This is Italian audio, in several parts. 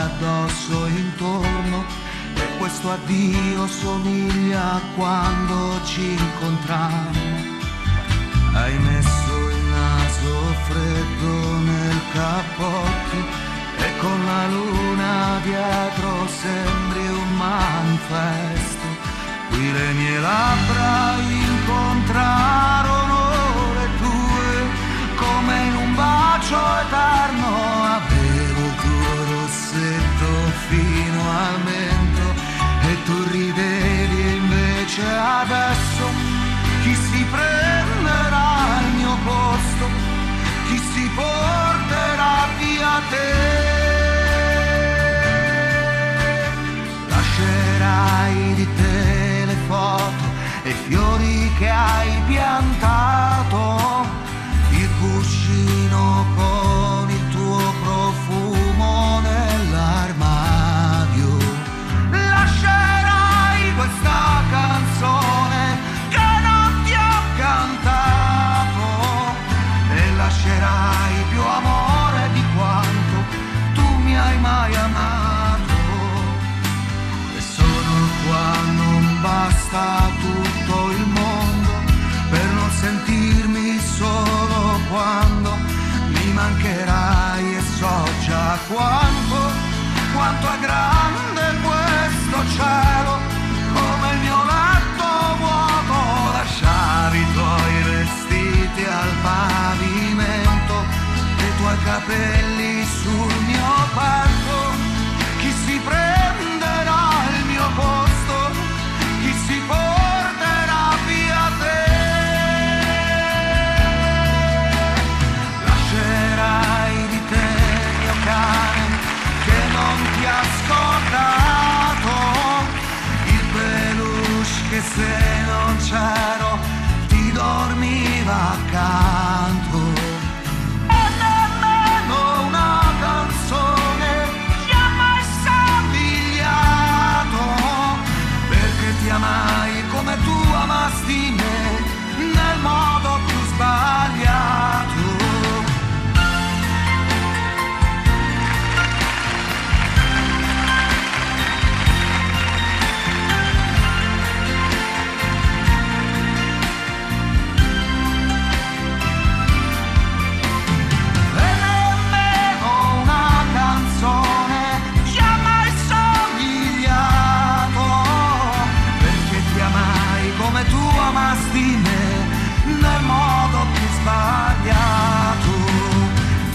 addosso intorno, e questo addio somiglia a quando ci incontrammo. Hai messo il naso freddo nel cappotto e con la luna dietro sembri un manifesto. Qui le mie labbra incontrarono le tue, come in un bacio eterno. Avevo il tuo rossetto fino al mento e tu ridevi, e invece adesso chi si prenderà il mio posto? Chi si porterà via te? Lascerai di te le foto e i fiori che hai piantato, il cuscino con il tuo profumo nell'armadio. Lascerai questa canzone che non ti ho cantato e lascerai più amore di quanto tu mi hai mai amato. E sono qua, non basta tutto il mondo per non sentirmi solo quando mi mancherai, e so già quanto è grande questo cielo, come il mio letto vuoto. Lasciavi i tuoi vestiti al pavimento e i tuoi capelli sul mio petto. Chi si prenderà il mio posto? Chi si porterà via te? Lascerai di te il mio cane che non ti ha scordato, il peluche che se non c'ero ti dormiva accanto. E nemmeno una canzone ti ha mai somigliato, perché ti amai come tu amasti me, nel modo più sbagliato. Nel modo più sbagliato,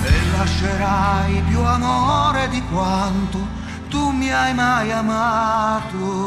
e lascerai più amore di quanto tu mi hai mai amato.